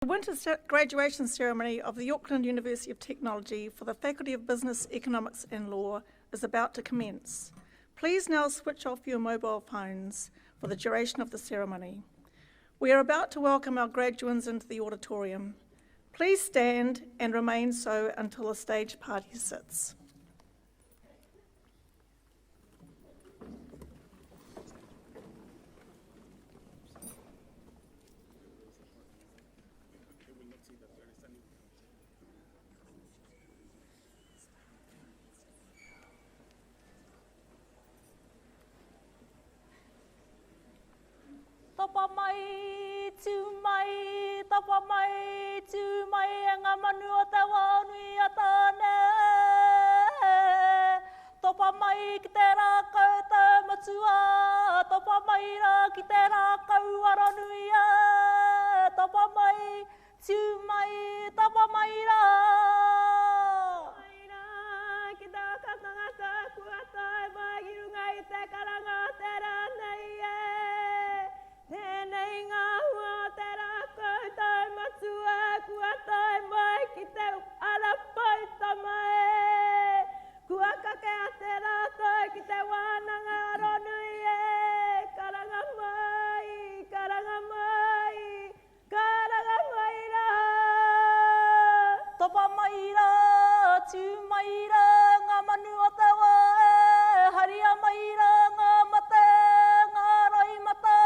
The winter graduation ceremony of the Auckland University of Technology for the Faculty of Business, Economics and Law is about to commence. Please now switch off your mobile phones for the duration of the ceremony. We are about to welcome our graduates into the auditorium. Please stand and remain so until the stage party sits. Tapa mai, tū mai, tapa mai, tū mai, e ngā manu o te wānui a tāne. Tapa mai ki te rākau te matua, tapa mai rā ki te rākau aranui a. Tapa mai, tū mai, tapa mai rā. Mai rā, ki tā katangata kua tae mai ki runga i te karanga te rānei e. Tēnei ngā hua te rākau tai matua, kua tai mai ki te arapai tamae. Kua kake a te rātou ki te wānanga aronui e. Karanga mai, karanga mai, karanga mai rā. Topa mai rā, tū mai rā, ngā manu o te wā e. Haria mai rā, ngā mate, ngā rai mata.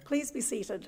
Please be seated.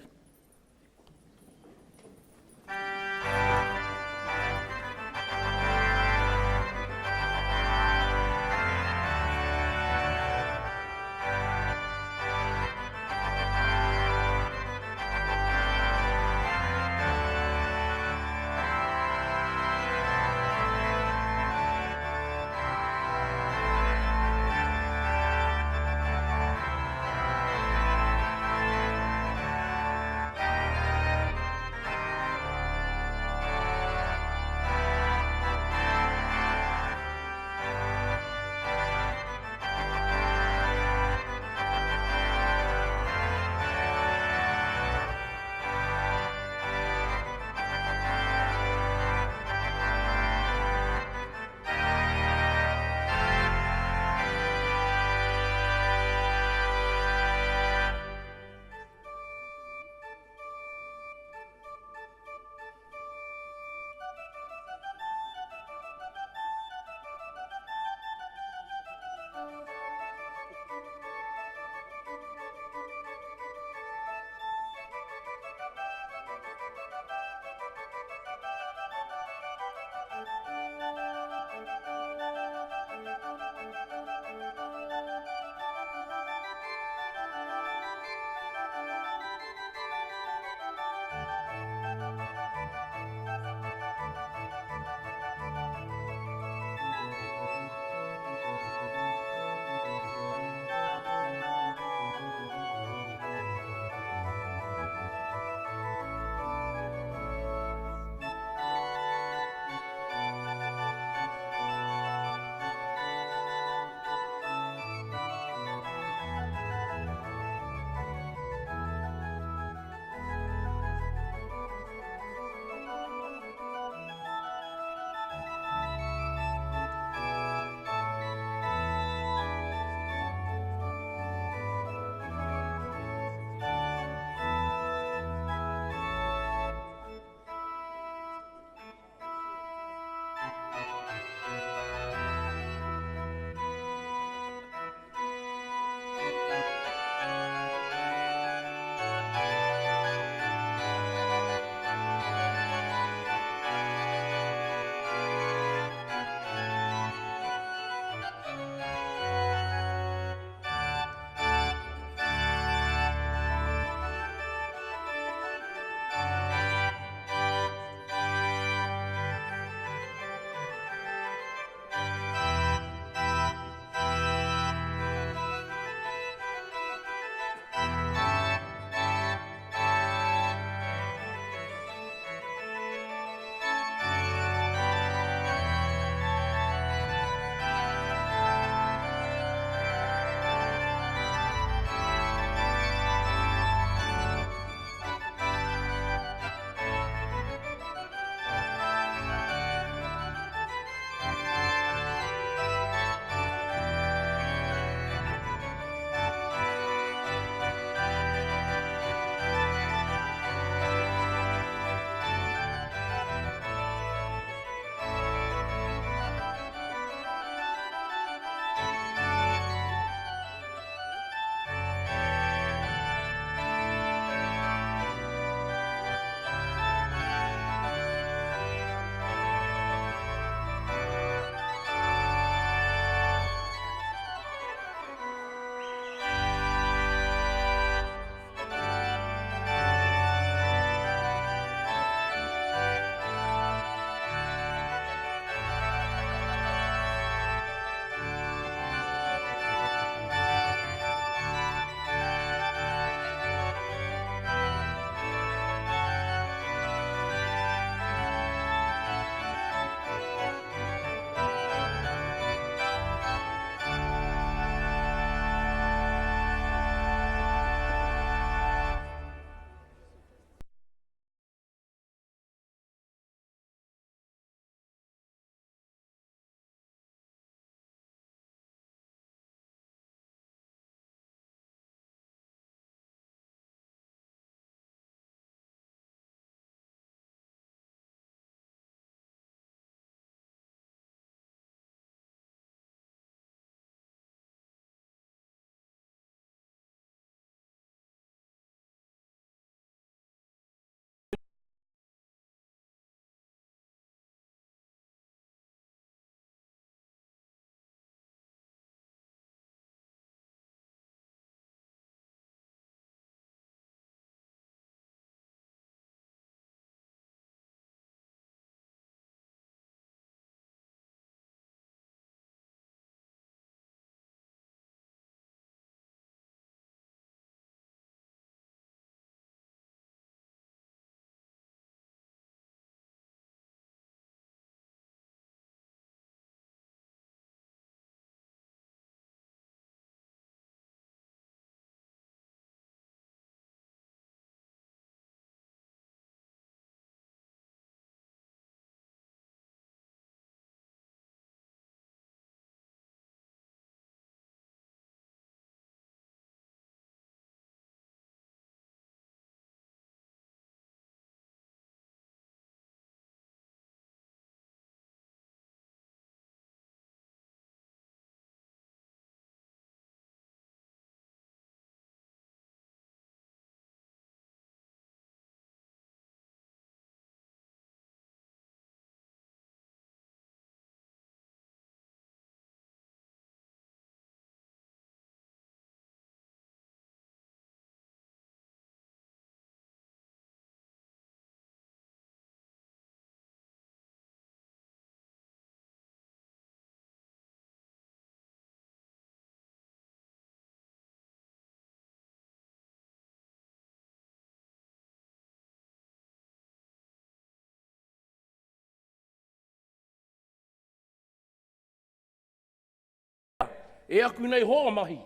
e aku nei hoa mahi.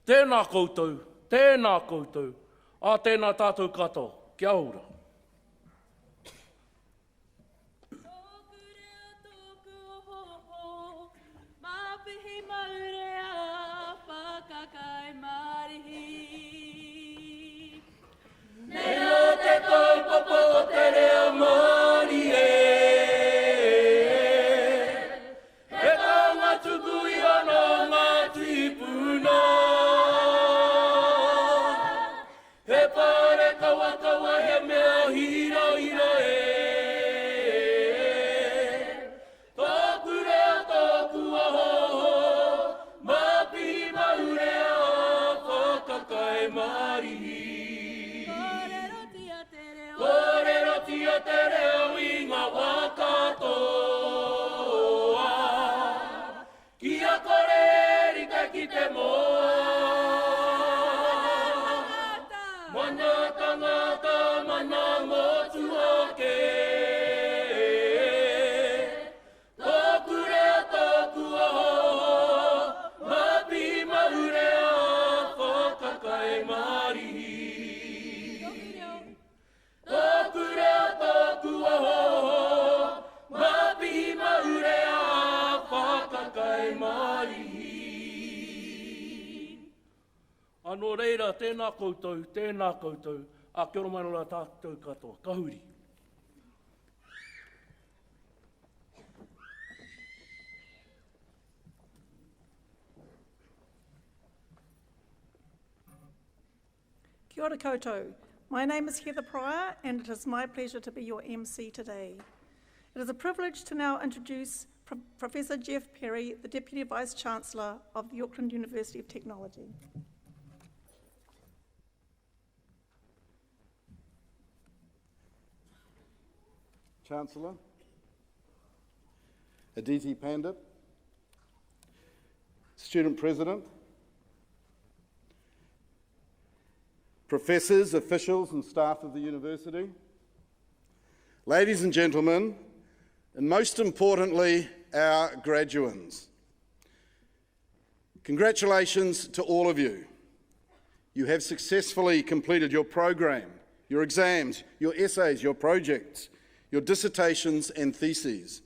Tēnā koutou, a tēnā tātou katoa, kia ora. Tōku reo tōku ohoho, mapihi maurea, whakakai marihi. Nei o te kaupapa o te reo mori e ka ngā tuku i ana ngā tipuna. He pare kawa he mea hira tōku reo tōku ohoho, mapihi maurea, whakakai marihi. Kōrero tia te reo i ngā wā katoa, kia kore rika ki te moa. Mana tangata, mana motu ake, tōku reo tōku ohoho, mapi maurea, whakakai marihi. Tōku reo tōku ohoho, mapi maurea, whakakai marihi. Anō reira, tēnā koutou, a kia ora mai ora tātou katoa, kahuri. Kia ora koutou. My name is Heather Pryor, and it is my pleasure to be your MC today. It is a privilege to now introduce Professor Jeff Perry, the Deputy Vice-Chancellor of the Auckland University of Technology. Chancellor, Aditi Pandit, Student President, professors, officials and staff of the university, ladies and gentlemen, and most importantly, our graduands. Congratulations to all of you. You have successfully completed your program, your exams, your essays, your projects, your dissertations and theses.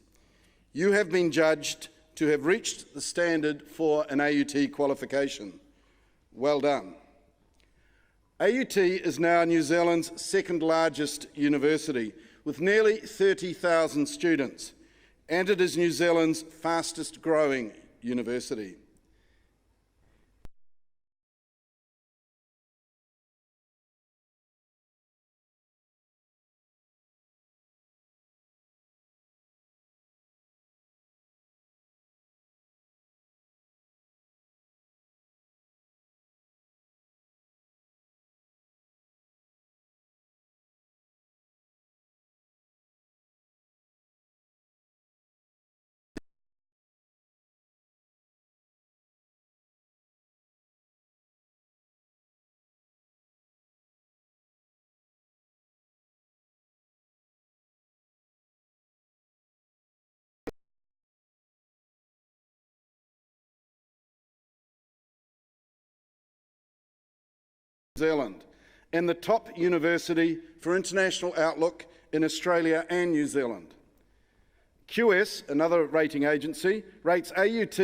You have been judged to have reached the standard for an AUT qualification. Well done. AUT is now New Zealand's second largest university, with nearly 30,000 students, and it is New Zealand's fastest growing university. New Zealand, and the top university for international outlook in Australia and New Zealand. QS, another rating agency, rates AUT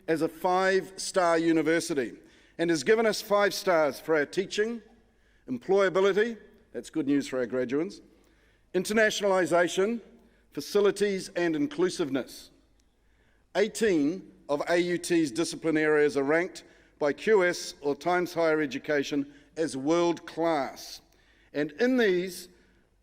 as a 5-star university and has given us 5 stars for our teaching, employability, that's good news for our graduates, internationalisation, facilities and inclusiveness. 18 of AUT's discipline areas are ranked by QS or Times Higher Education as world-class. And in these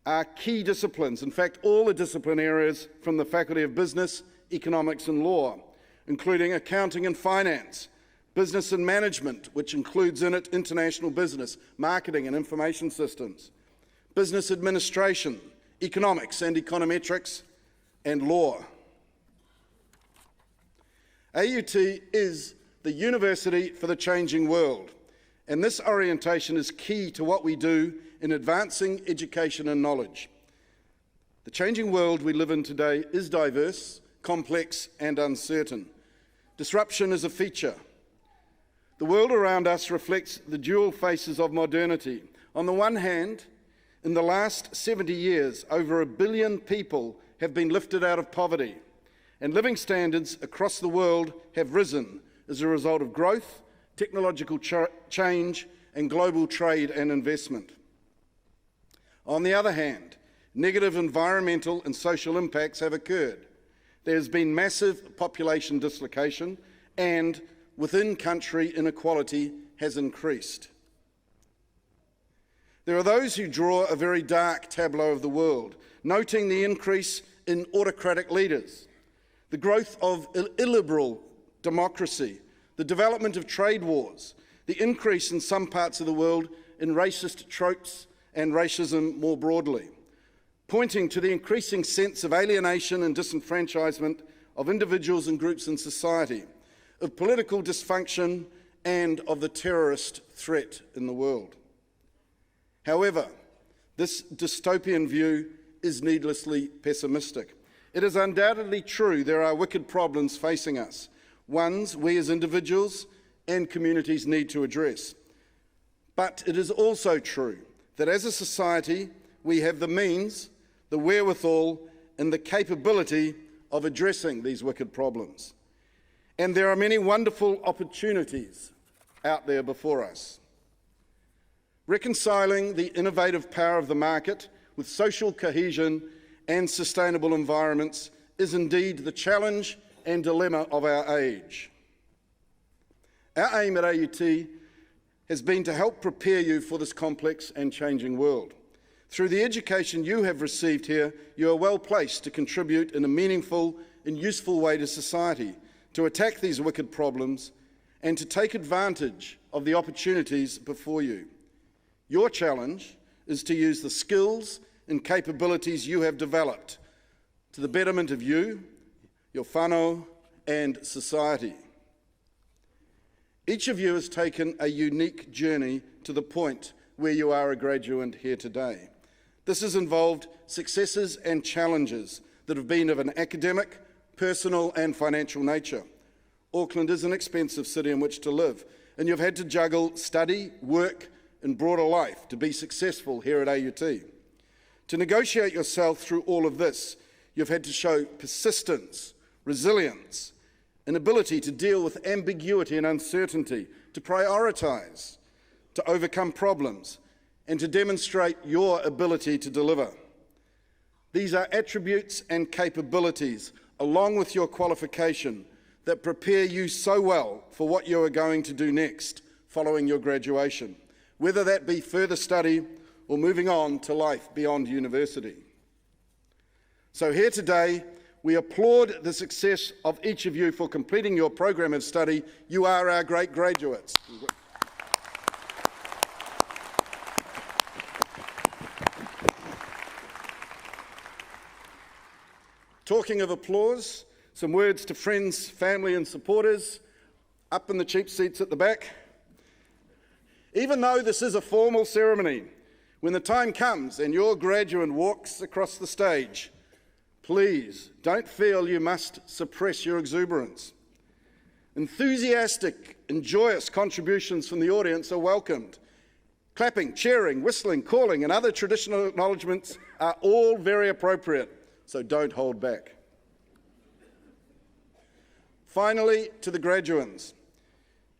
are key disciplines, in fact all the discipline areas from the Faculty of Business, Economics and Law, including accounting and finance, business and management, which includes in it international business, marketing and information systems, business administration, economics and econometrics, and law. AUT is the university for the changing world, and this orientation is key to what we do in advancing education and knowledge. The changing world we live in today is diverse, complex and uncertain. Disruption is a feature. The world around us reflects the dual faces of modernity. On the one hand, in the last 70 years, over 1 billion people have been lifted out of poverty, and living standards across the world have risen as a result of growth, technological change, and global trade and investment. On the other hand, negative environmental and social impacts have occurred. There has been massive population dislocation, and within-country inequality has increased. There are those who draw a very dark tableau of the world, noting the increase in autocratic leaders, the growth of illiberal democracy, the development of trade wars, the increase in some parts of the world in racist tropes and racism more broadly, pointing to the increasing sense of alienation and disenfranchisement of individuals and groups in society, of political dysfunction, and of the terrorist threat in the world. However, this dystopian view is needlessly pessimistic. It is undoubtedly true there are wicked problems facing us, ones we as individuals and communities need to address. But it is also true that as a society, we have the means, the wherewithal, and the capability of addressing these wicked problems. And there are many wonderful opportunities out there before us. Reconciling the innovative power of the market with social cohesion and sustainable environments is indeed the challenge and dilemma of our age. Our aim at AUT has been to help prepare you for this complex and changing world. Through the education you have received here, you are well placed to contribute in a meaningful and useful way to society, to attack these wicked problems, and to take advantage of the opportunities before you. Your challenge is to use the skills and capabilities you have developed to the betterment of you, your whānau, and society. Each of you has taken a unique journey to the point where you are a graduate here today. This has involved successes and challenges that have been of an academic, personal, and financial nature. Auckland is an expensive city in which to live, and you've had to juggle study, work, and broader life to be successful here at AUT. To negotiate yourself through all of this, you've had to show persistence, resilience, an ability to deal with ambiguity and uncertainty, to prioritise, to overcome problems, and to demonstrate your ability to deliver. These are attributes and capabilities, along with your qualification, that prepare you so well for what you are going to do next following your graduation, whether that be further study or moving on to life beyond university. So here today, we applaud the success of each of you for completing your program of study. You are our great graduates. Talking of applause, some words to friends, family and supporters up in the cheap seats at the back. Even though this is a formal ceremony, when the time comes and your graduate walks across the stage, please don't feel you must suppress your exuberance. Enthusiastic and joyous contributions from the audience are welcomed. Clapping, cheering, whistling, calling and other traditional acknowledgements are all very appropriate, so don't hold back. Finally, to the graduands.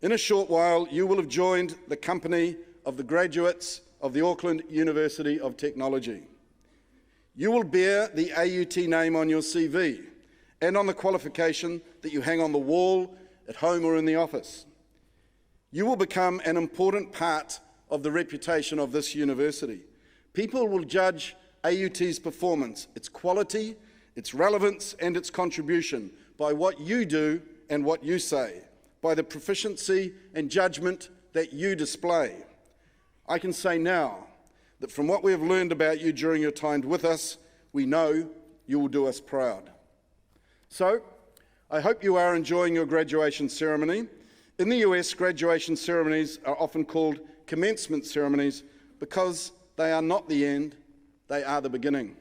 In a short while, you will have joined the company of the graduates of the Auckland University of Technology. You will bear the AUT name on your CV and on the qualification that you hang on the wall, at home or in the office. You will become an important part of the reputation of this university. People will judge AUT's performance, its quality, its relevance and its contribution by what you do and what you say, by the proficiency and judgment that you display. I can say now that from what we have learned about you during your time with us, we know you will do us proud. So, I hope you are enjoying your graduation ceremony. In the US, graduation ceremonies are often called commencement ceremonies because they are not the end, they are the beginning.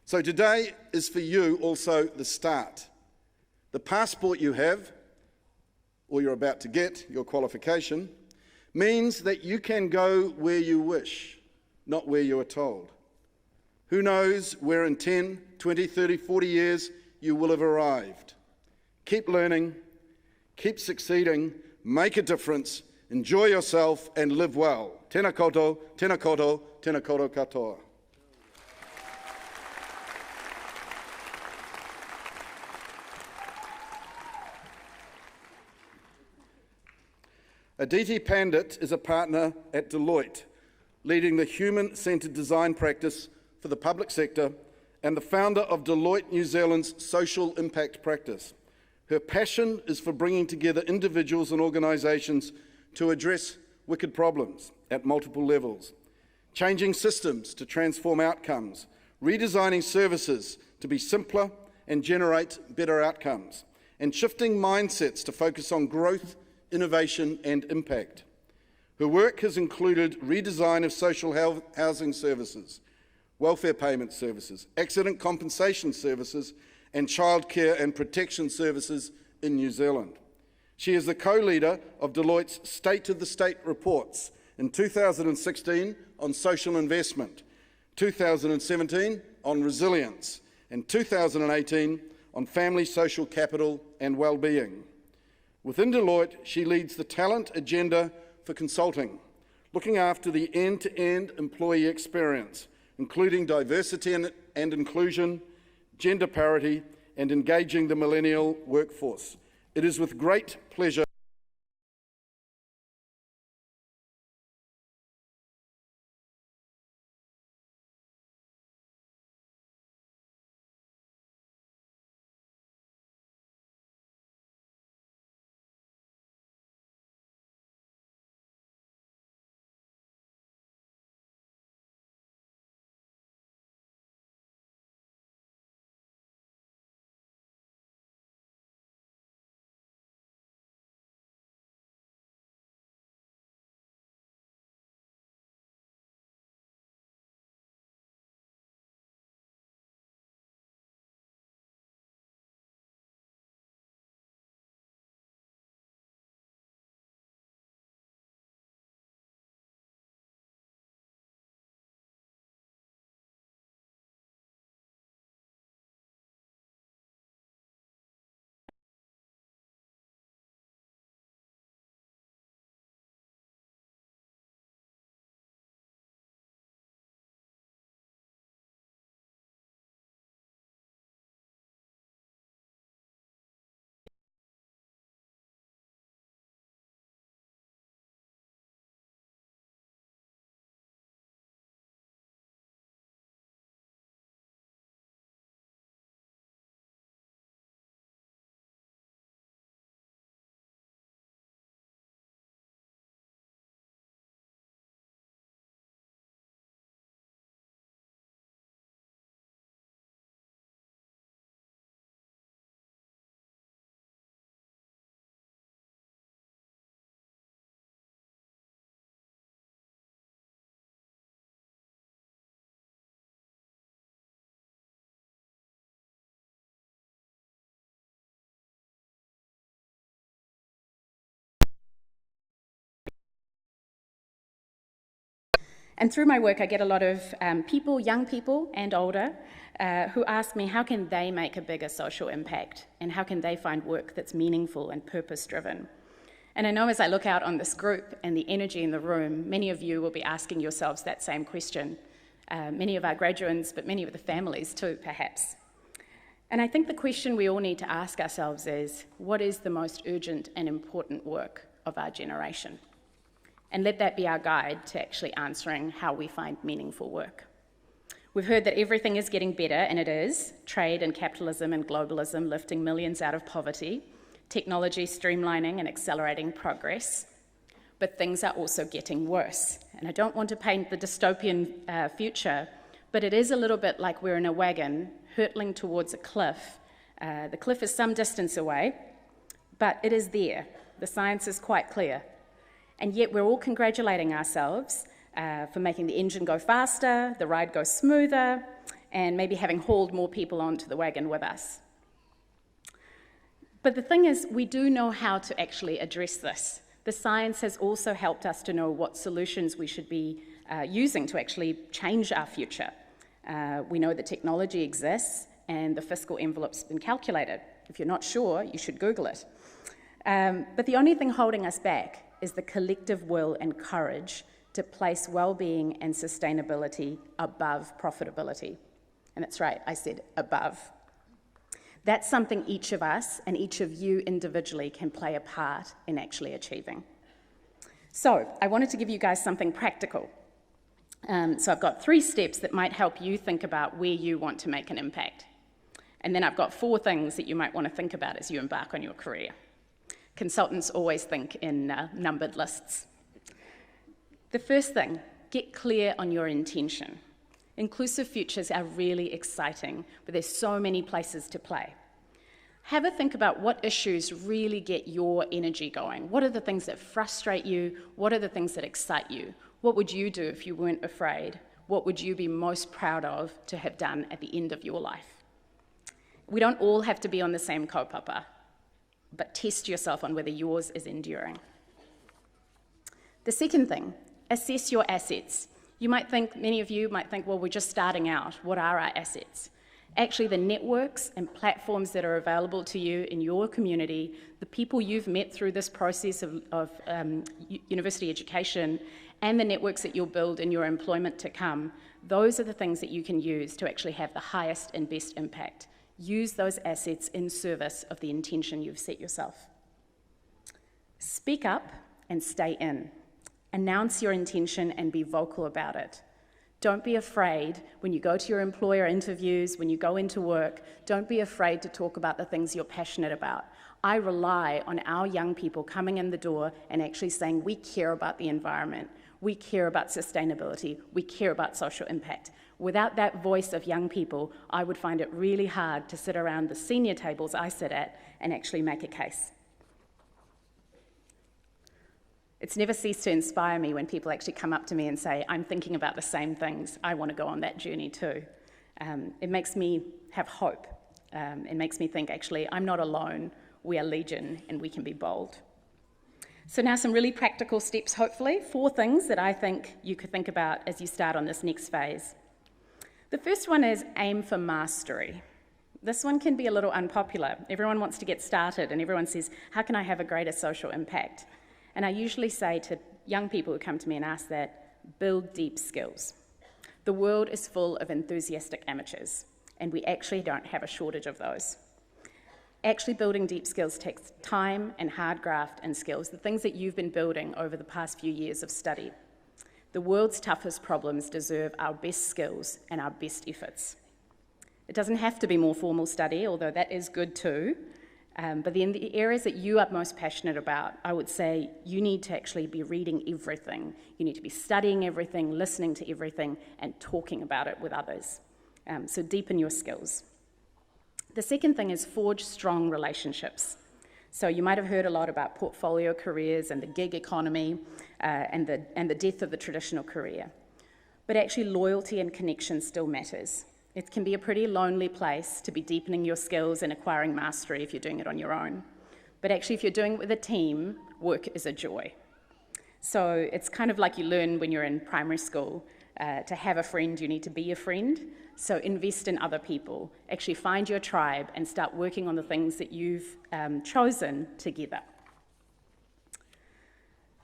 So today is for you also the start. The passport you have, or you're about to get your qualification, means that you can go where you wish, not where you are told. Who knows where in 10, 20, 30, 40 years you will have arrived. Keep learning, keep succeeding, make a difference, enjoy yourself and live well. Tēnā koutou, tēnā koutou, tēnā koutou katoa. Aditi Pandit is a partner at Deloitte, leading the human-centred design practice for the public sector and the founder of Deloitte New Zealand's social impact practice. Her passion is for bringing together individuals and organisations to address wicked problems at multiple levels, changing systems to transform outcomes, redesigning services to be simpler and generate better outcomes, and shifting mindsets to focus on growth, innovation and impact. Her work has included redesign of social housing services, welfare payment services, accident compensation services, and childcare and protection services in New Zealand. She is the co-leader of Deloitte's State of the State reports in 2016 on social investment, 2017 on resilience, and 2018 on family social capital and well-being. Within Deloitte, she leads the talent agenda for consulting, looking after the end-to-end employee experience, including diversity and inclusion, gender parity, and engaging the millennial workforce. It is with great pleasure And through my work, I get a lot of people, young people and older, who ask me how can they make a bigger social impact and how can they find work that's meaningful and purpose-driven. And I know as I look out on this group and the energy in the room, many of you will be asking yourselves that same question. Many of our graduates, but many of the families too, perhaps. And I think the question we all need to ask ourselves is, what is the most urgent and important work of our generation? And let that be our guide to actually answering how we find meaningful work. We've heard that everything is getting better, and it is. Trade and capitalism and globalism lifting millions out of poverty, technology streamlining and accelerating progress. But things are also getting worse. And I don't want to paint the dystopian future, but it is a little bit like we're in a wagon hurtling towards a cliff. The cliff is some distance away, but it is there. The science is quite clear. And yet we're all congratulating ourselves for making the engine go faster, the ride go smoother, and maybe having hauled more people onto the wagon with us. But the thing is, we do know how to actually address this. The science has also helped us to know what solutions we should be using to actually change our future. We know that technology exists and the fiscal envelope's been calculated. If you're not sure, you should Google it. But the only thing holding us back is the collective will and courage to place well-being and sustainability above profitability. And that's right, I said above. That's something each of us and each of you individually can play a part in actually achieving. So I wanted to give you guys something practical. So I've got 3 steps that might help you think about where you want to make an impact. And then I've got 4 things that you might want to think about as you embark on your career. Consultants always think in numbered lists. The first thing, get clear on your intention. Inclusive futures are really exciting, but there's so many places to play. Have a think about what issues really get your energy going. What are the things that frustrate you? What are the things that excite you? What would you do if you weren't afraid? What would you be most proud of to have done at the end of your life? We don't all have to be on the same kaupapa, but test yourself on whether yours is enduring. The second thing, assess your assets. Many of you might think, well, we're just starting out. What are our assets? Actually, the networks and platforms that are available to you in your community, the people you've met through this process of university education, and the networks that you'll build in your employment to come, those are the things that you can use to actually have the highest and best impact. Use those assets in service of the intention you've set yourself. Speak up and stay in. Announce your intention and be vocal about it. Don't be afraid when you go to your employer interviews, when you go into work, don't be afraid to talk about the things you're passionate about. I rely on our young people coming in the door and actually saying, we care about the environment, we care about sustainability, we care about social impact. Without that voice of young people, I would find it really hard to sit around the senior tables I sit at and actually make a case. It's never ceased to inspire me when people actually come up to me and say, I'm thinking about the same things, I want to go on that journey too. It makes me have hope. It makes me think, actually, I'm not alone, we are legion, and we can be bold. So now some really practical steps, hopefully, 4 things that I think you could think about as you start on this next phase. The first one is aim for mastery. This one can be a little unpopular. Everyone wants to get started, and everyone says, how can I have a greater social impact? And I usually say to young people who come to me and ask that, build deep skills. The world is full of enthusiastic amateurs, and we actually don't have a shortage of those. Actually building deep skills takes time and hard graft and skills, the things that you've been building over the past few years of study. The world's toughest problems deserve our best skills and our best efforts. It doesn't have to be more formal study, although that is good too. But in the areas that you are most passionate about, I would say you need to actually be reading everything. You need to be studying everything, listening to everything, and talking about it with others. So deepen your skills. The second thing is forge strong relationships. So you might have heard a lot about portfolio careers and the gig economy and the death of the traditional career. But actually loyalty and connection still matters. It can be a pretty lonely place to be deepening your skills and acquiring mastery if you're doing it on your own. But actually, if you're doing it with a team, work is a joy. So it's kind of like you learn when you're in primary school. To have a friend, you need to be a friend. So invest in other people. Actually find your tribe and start working on the things that you've chosen together.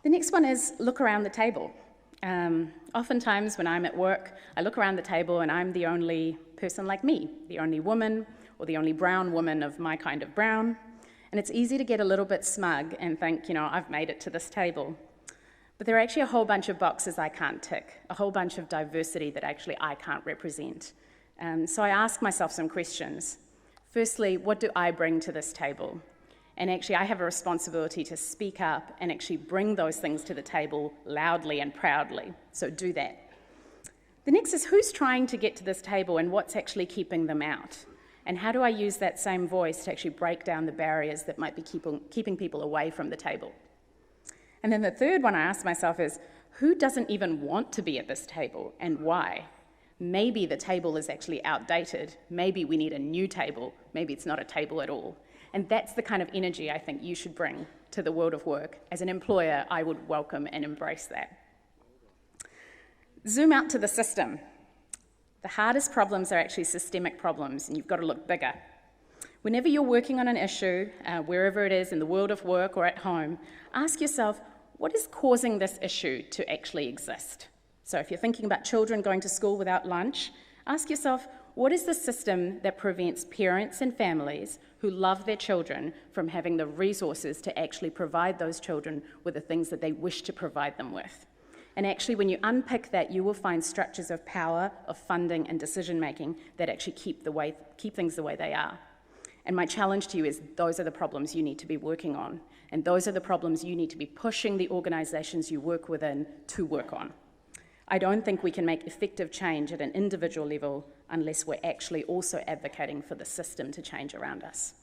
The next one is look around the table. Oftentimes when I'm at work, I look around the table and I'm the only person like me, the only woman or the only brown woman of my kind of brown. And it's easy to get a little bit smug and think, I've made it to this table. But there are actually a whole bunch of boxes I can't tick, a whole bunch of diversity that actually I can't represent. So I ask myself some questions. Firstly, what do I bring to this table? And actually, I have a responsibility to speak up and actually bring those things to the table loudly and proudly. So do that. The next is who's trying to get to this table and what's actually keeping them out? And how do I use that same voice to actually break down the barriers that might be keeping people away from the table? And then the third one I ask myself is, who doesn't even want to be at this table and why? Maybe the table is actually outdated. Maybe we need a new table. Maybe it's not a table at all. And that's the kind of energy I think you should bring to the world of work. As an employer, I would welcome and embrace that. Zoom out to the system. The hardest problems are actually systemic problems, and you've got to look bigger. Whenever you're working on an issue, wherever it is in the world of work or at home, ask yourself, what is causing this issue to actually exist? So if you're thinking about children going to school without lunch, ask yourself, what is the system that prevents parents and families who love their children from having the resources to actually provide those children with the things that they wish to provide them with? And actually, when you unpick that, you will find structures of power, of funding, and decision-making that actually keep things the way they are. And my challenge to you is those are the problems you need to be working on. And those are the problems you need to be pushing the organisations you work within to work on. I don't think we can make effective change at an individual level unless we're actually also advocating for the system to change around us.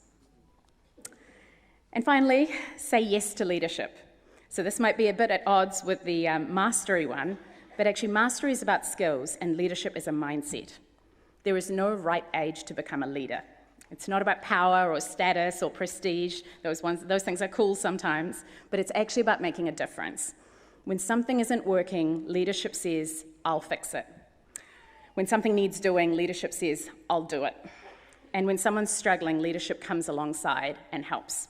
And finally, say yes to leadership. So this might be a bit at odds with the mastery one, but actually mastery is about skills and leadership is a mindset. There is no right age to become a leader. It's not about power or status or prestige. Those things are cool sometimes, but it's actually about making a difference. When something isn't working, leadership says, I'll fix it. When something needs doing, leadership says, I'll do it. And when someone's struggling, leadership comes alongside and helps.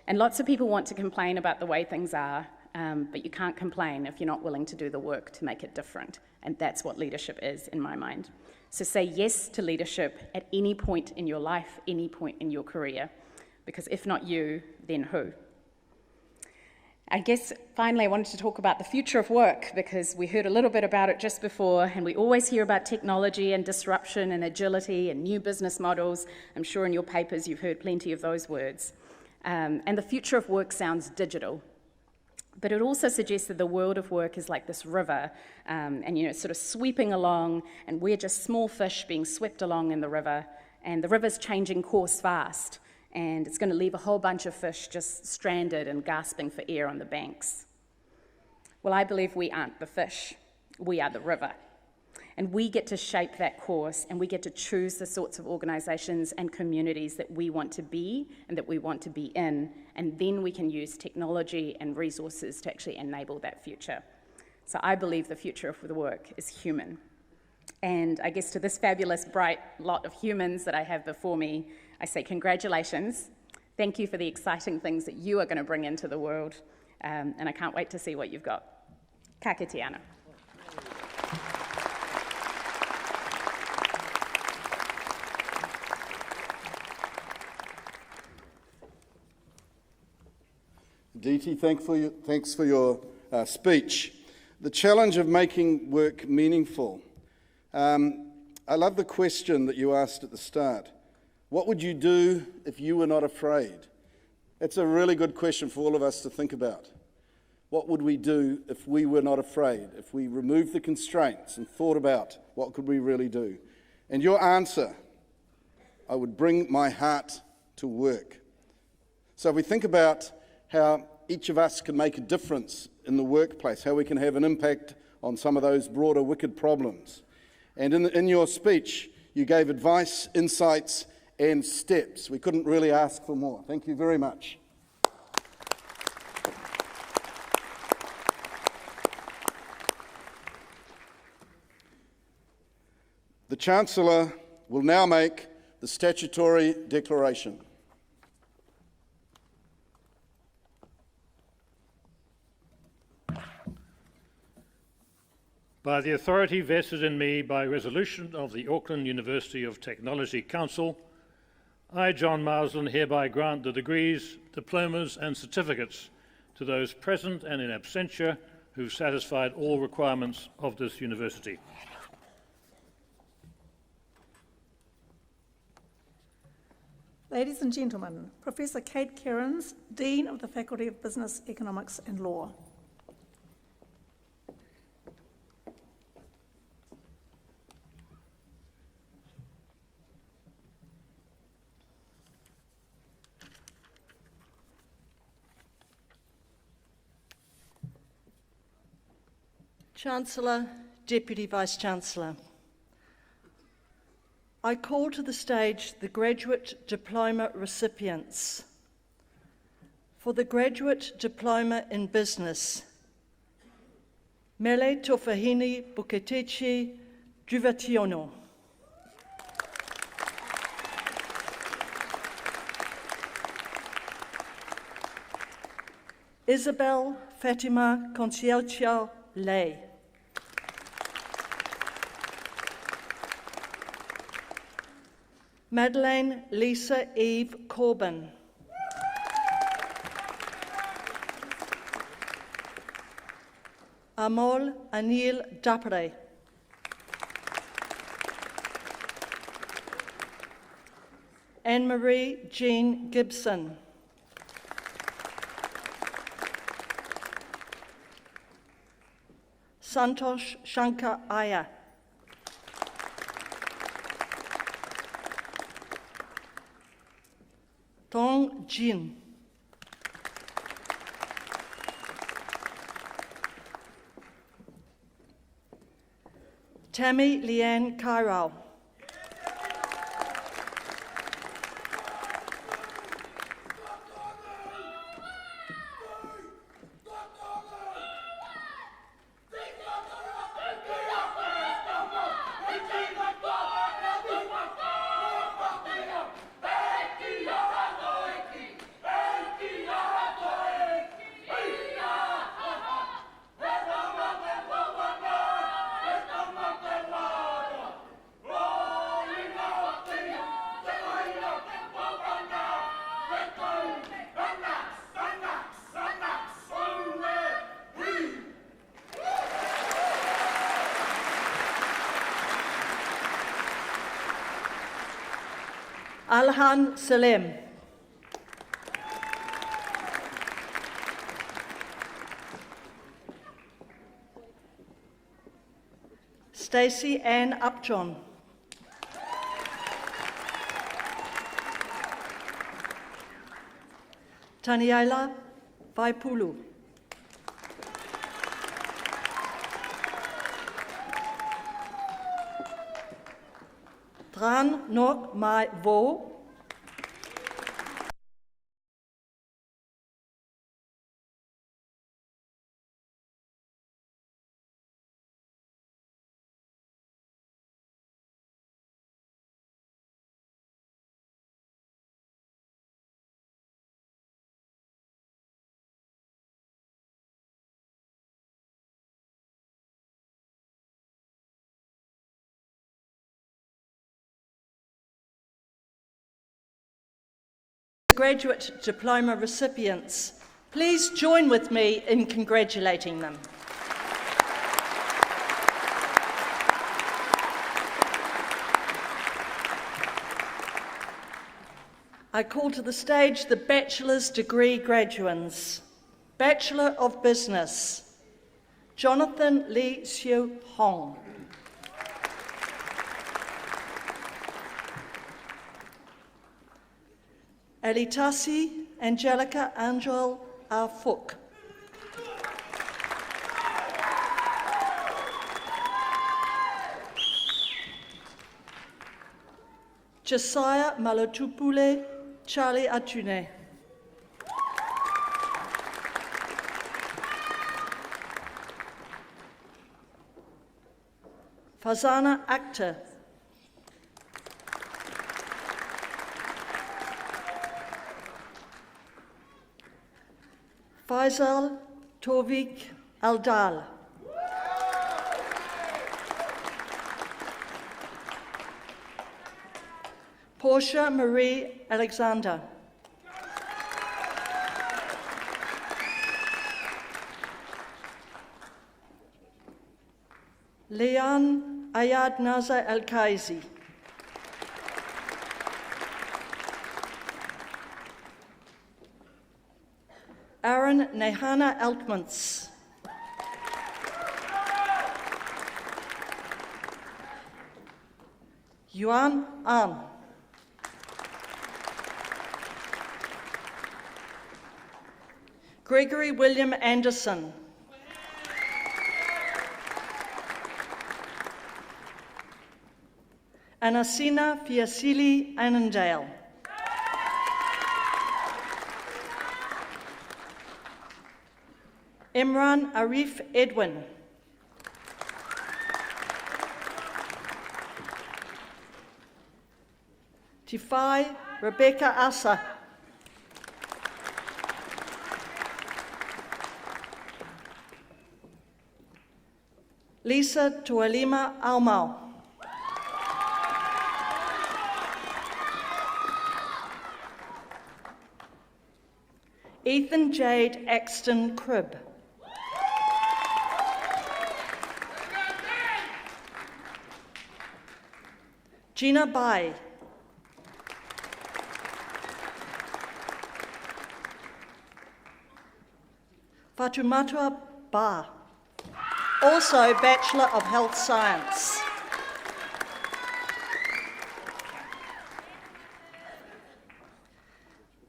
And lots of people want to complain about the way things are, but you can't complain if you're not willing to do the work to make it different. And that's what leadership is, in my mind. So say yes to leadership at any point in your life, any point in your career. Because if not you, then who? I guess, finally, I wanted to talk about the future of work, because we heard a little bit about it just before, and we always hear about technology and disruption and agility and new business models. I'm sure in your papers you've heard plenty of those words. And the future of work sounds digital. But it also suggests that the world of work is like this river, and sort of sweeping along, and we're just small fish being swept along in the river, and the river's changing course fast. And it's going to leave a whole bunch of fish just stranded and gasping for air on the banks. Well, I believe we aren't the fish. We are the river. And we get to shape that course, and we get to choose the sorts of organisations and communities that we want to be and that we want to be in, and then we can use technology and resources to actually enable that future. So I believe the future of the work is human. And I guess to this fabulous, bright lot of humans that I have before me, I say congratulations. Thank you for the exciting things that you are going to bring into the world. And I can't wait to see what you've got. Ka kite ana. Diti, thanks for your speech. The challenge of making work meaningful. I love the question that you asked at the start. What would you do if you were not afraid? It's a really good question for all of us to think about. What would we do if we were not afraid? If we removed the constraints and thought about what could we really do? And your answer, I would bring my heart to work. So if we think about how each of us can make a difference in the workplace, how we can have an impact on some of those broader wicked problems. And in your speech, you gave advice, insights, and steps. We couldn't really ask for more. Thank you very much. The Chancellor will now make the statutory declaration. By the authority vested in me by resolution of the Auckland University of Technology Council, I, John Marsden, hereby grant the degrees, diplomas and certificates to those present and in absentia who've satisfied all requirements of this university. Ladies and gentlemen, Professor Kate Kerins, Dean of the Faculty of Business, Economics and Law. Chancellor, Deputy Vice-Chancellor, I call to the stage the Graduate Diploma recipients. For the Graduate Diploma in Business, Mele Tofahini Buketechi Duvationo. Isabel Fatima Conceição Lay. Madeleine Lisa Eve Corbin. Amol Anil Dapre. Anne-Marie Jean Gibson. Santosh Shankar Iyer. Tong Jin. Tammy Leanne Cairo. Alhan Selem. Stacey Ann Upjohn. Taniela Vaipulu. Dran Nok Mai Vo. Graduate Diploma recipients, please join with me in congratulating them. I call to the stage the Bachelor's Degree graduands. Bachelor of Business, Jonathan Lee Siu Hong. Elitasi Angelica Angel Arfuk. Josiah Malotupule Charlie Atune. Fazana Akhtar. Faisal Tovik Aldal. Portia Marie Alexander. Leon Ayad Nazar Al-Kaizi. Aaron Nehana Altmans. Yuan An. Gregory William Anderson. Anasina Fiasili Annandale. Imran Arif Edwin. Tifai Rebecca Asa. Lisa Tualima Almau. Ethan Jade Axton Cribb. Gina Bai. Fatumatua Ba, also Bachelor of Health Science.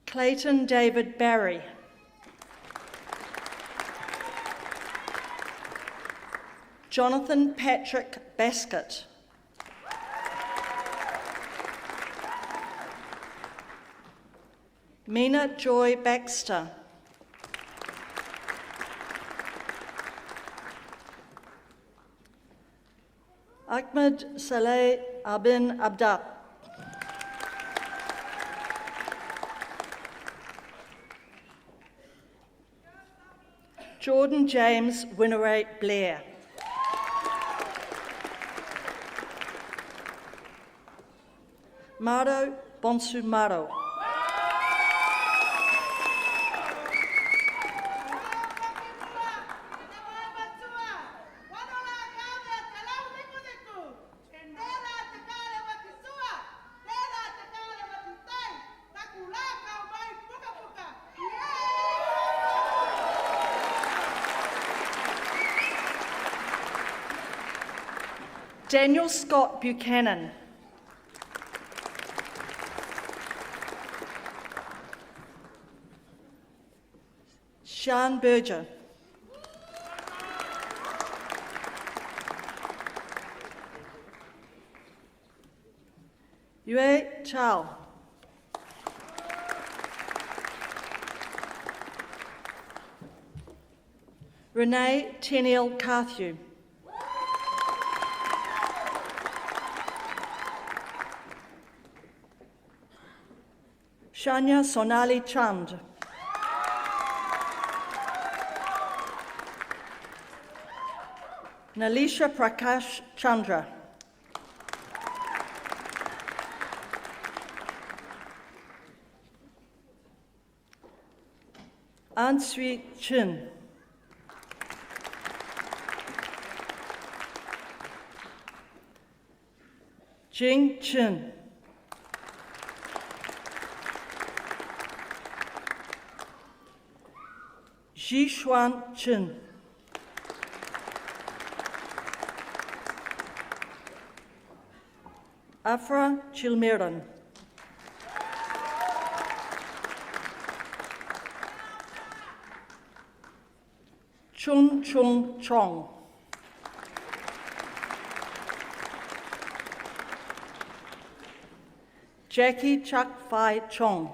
Clayton David Barry. Jonathan Patrick Baskett. Mina Joy Baxter. Ahmed Saleh Abin Abda. Jordan James Winnerate Blair. Maro Bonsumaro. Daniel Scott Buchanan. Sean Berger. Yue Chao. Renee Teniel Carthew. Shania Sonali Chand. Nalisha Prakash Chandra. Ansui Chin. Jing Chin. Jishuan Chin. Afra Chilmiran. Chun Chung Chong. Jackie Chak Fai Chong.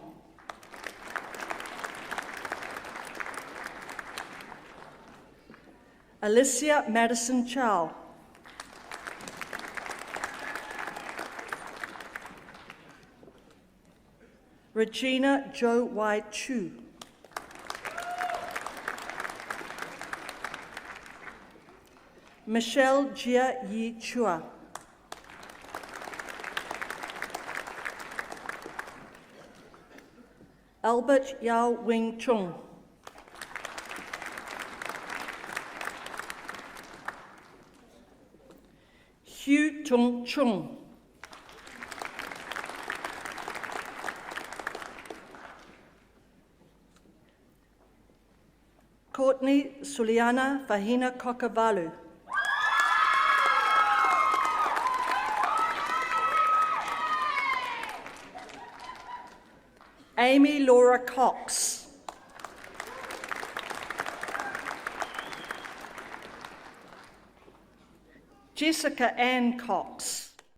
Alicia Madison Chow. Regina Jo Wai Chu. Michelle Jia Yi Chua. Albert Yao Wing Chung. Hugh Tung Chung. Courtney Suliana Fahina Kokavalu. Amy Laura Cox. Jessica Ann Cox.